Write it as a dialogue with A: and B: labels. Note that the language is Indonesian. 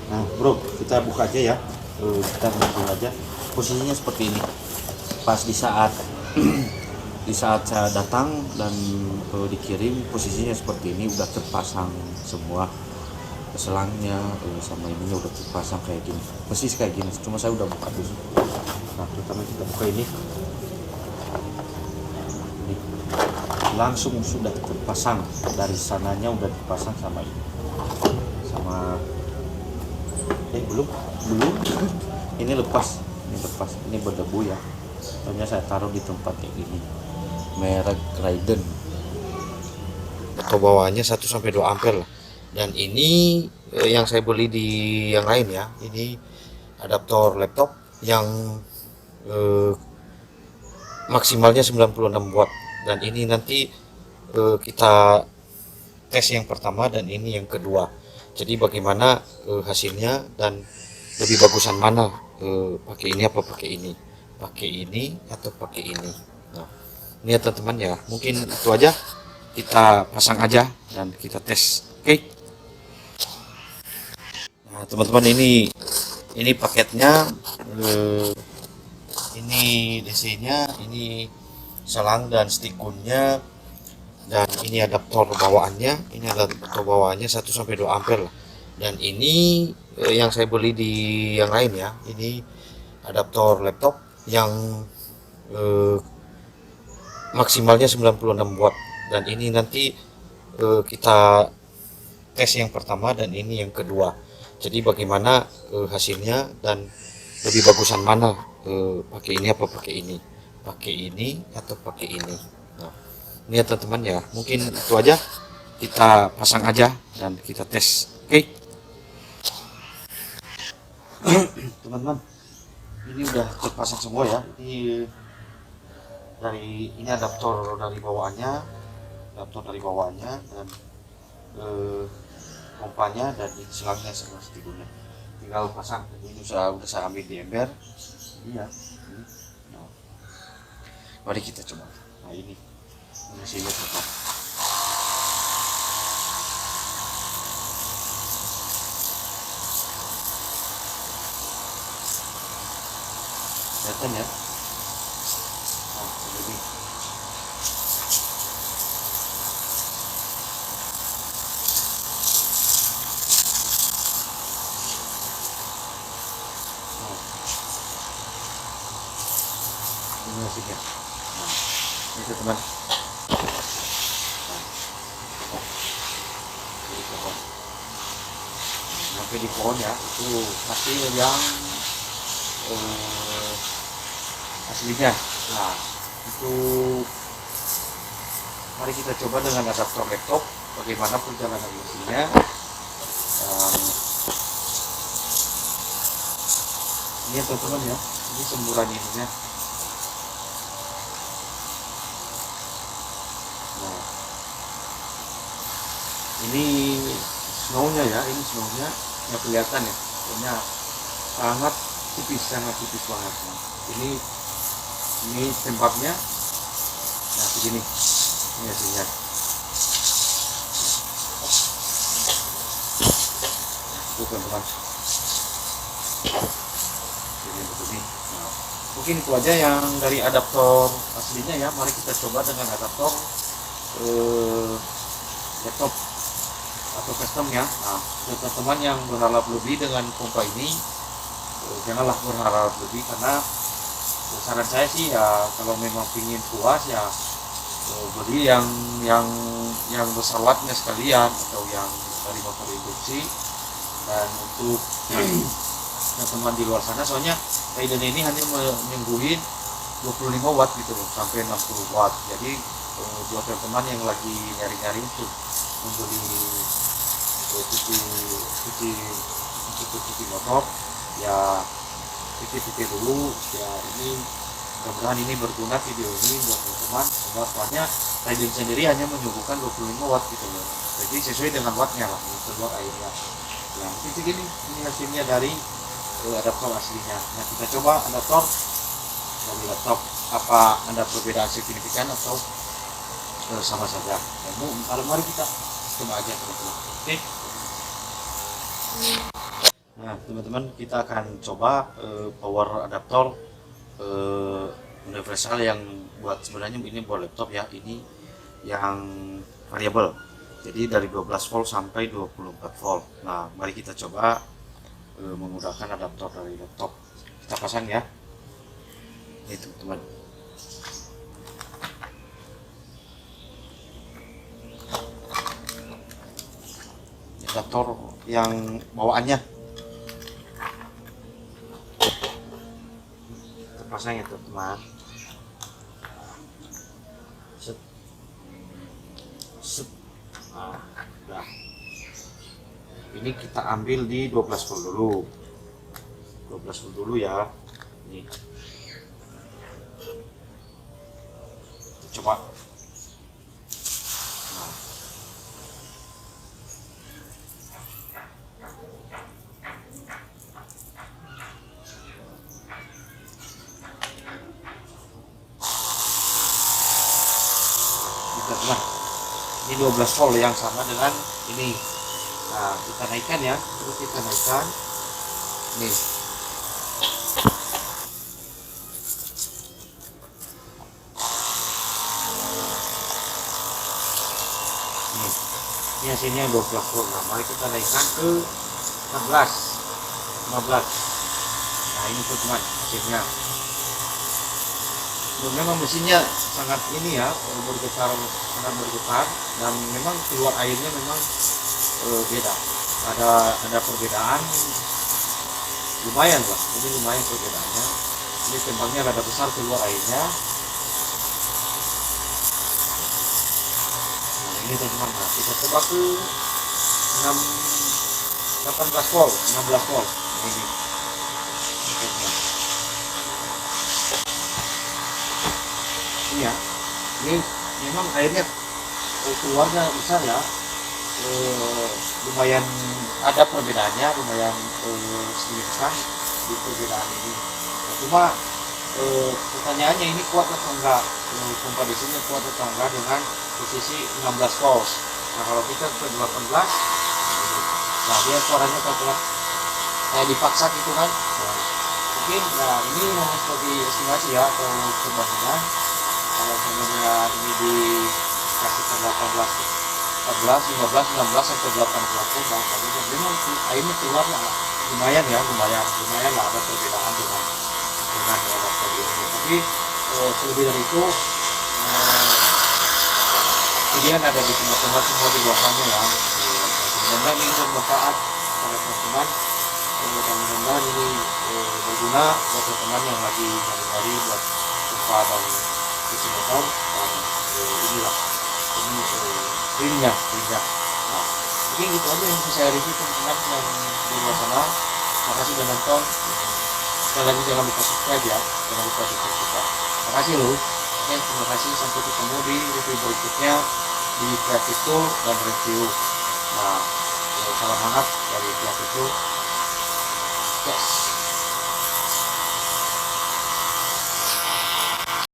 A: Nah bro, kita buka aja ya. Kita buka aja. Posisinya seperti ini. Pas di saat di saat saya datang dan dikirim, posisinya seperti ini, udah terpasang semua selangnya, sama ininya udah terpasang kayak gini, persis kayak gini. Cuma saya udah buka dulu. Nah terutama kita buka ini langsung sudah terpasang, dari sananya udah dipasang sama ini, sama belum ini lepas, ini berdebu ya. Soalnya saya taruh di tempat kayak gini, merek Raiden, atau bawaannya 1-2 ampere lah. Dan ini yang saya beli di yang lain ya, ini adaptor laptop yang eh, maksimalnya 96 watt. Dan ini nanti kita tes yang pertama dan ini yang kedua. Jadi bagaimana hasilnya dan lebih bagusan mana, pakai ini apa pakai ini atau pakai ini. Nah, ini ya teman-teman ya, mungkin itu aja, kita pasang aja dan kita tes. Oke. Nah teman-teman, ini paketnya, ini DC nya, ini selang dan stick gunnya, dan ini adaptor bawaannya, 1-2 ampere lah. Dan ini yang saya beli di yang lain ya, ini adaptor laptop yang maksimalnya 96 watt. Dan ini nanti kita tes yang pertama dan ini yang kedua. Jadi bagaimana hasilnya dan lebih bagusan mana, pakai ini apa pakai ini atau pakai ini. Nah, ini ya teman-teman ya, mungkin itu aja, kita pasang aja dan kita tes. Oke. Teman-teman, ini udah terpasang semua ya. Ini adaptor dari bawaannya dan pompanya dan ini selangnya sama setidaknya. Tinggal pasang. Ini udah saya ambil di ember. Iya. Nah, mari kita coba. Nah ini hasilnya seperti apa. Kelihatan ya. Nah, ini. Ini hasilnya. Nah, itu teman. Sampai di pohon ya, itu hasil yang aslinya. Nah itu, mari kita coba dengan adaptor laptop bagaimana perjalanan mesinnya. Ini teman-teman ya, ini semburan ininya. Nah ini snownya ya, nggak kelihatan ya, pokoknya sangat tipis banget. Nah, ini tempatnya. Nah begini, ini hasilnya. Itu teman-teman, ini begini. Nah, mungkin itu aja yang dari adaptor aslinya ya. Mari kita coba dengan adaptor laptop atau customnya. Nah, untuk teman-teman yang berharap lebih dengan pompa ini, janganlah berharap lebih, karena saran saya sih ya, kalau memang ingin puas ya beli yang besar wattnya sekalian, atau yang dari motor induksi. Dan untuk teman-teman di luar sana, soalnya Raiden ini hanya menyengguhin 25 watt gitu loh, sampai 60 watt. Jadi buat teman-teman yang lagi nyari-nyari untuk membeli cuci motor ya, pikir-pikir dulu ya. Ini mudah-mudahan ini berguna video ini buat teman-teman. Soalnya Raiden sendiri hanya menyuguhkan 25 watt gitu loh, jadi sesuai dengan wattnya lah keluar airnya. Nah mungkin segini, ini hasilnya dari adaptor aslinya. Nah kita coba adaptor dari laptop, apa ada perbedaan signifikan atau sama saja. Kalau mari kita coba aja teman-teman. Oke. Nah teman-teman, kita akan coba power adaptor universal yang buat, sebenarnya ini buat laptop ya, ini yang variabel, jadi dari 12 volt sampai 24 volt. Nah mari kita coba menggunakan adaptor dari laptop. Kita pasang ya, ini teman-teman. Adaptor yang bawaannya terpasang ya teman-teman. Set. Set. Nah, ini kita ambil di 12 volt dulu. 12 volt dulu ya. Ini. Kita coba. Nah, ini 12 volt yang sama dengan ini. Nah, kita naikkan ya, terus kita naikkan nih. Ini hasilnya 12 volt. Nah, mari kita naikkan ke 16. Nah, ini teman hasilnya. Memang mesinnya sangat ini ya, bergetar, sangat bergetar, dan memang keluar airnya memang beda. Ada perbedaan lumayan lah, ini lumayan perbedaannya. Ini tembaknya rada besar keluar airnya. Nah, ini teman-teman, nah, kita coba ke 18 volt, 16 volt. Nah, ini. Ya, ini memang airnya keluarnya besar ya, lumayan ada perbedaannya, lumayan signifikan di perbedaan ini. Nah, cuma pertanyaannya, ini kuat atau enggak, pompa di sini kuat atau enggak dengan posisi 16 volt. Nah kalau kita ke 18, nah dia suaranya kayak dipaksa gitu kan. Nah, mungkin nah ini hanya sebagai estimasi ya, atau perbandingan. Kalau sebenarnya ini dikasihkan 18, 14, 15, 16 sampai 18 pun memang airnya keluar lumayan ya, lumayan lah, ada perbedaan dengan adaptor ini. Tapi lebih dari itu, kemudian ada di teman-teman semua di luar sana ya. Mudah-mudahan ini bermanfaat pada teman-teman, mudah-mudahan ini berguna buat teman-teman yang lagi nyari-nyari buat pompa dan isi motor. Dan inilah ini ringnya. Nah, mungkin gitu aja yang bisa saya review teman-teman yang di luar sana. Terima kasih sudah nonton. Sekali lagi jangan lupa subscribe ya, jangan lupa subscribe. Terima kasih loh. Oke, terima kasih, sampai ketemu di review berikutnya di Creative Tool dan Review. Nah, salam hangat dari Creative Tool. Yes.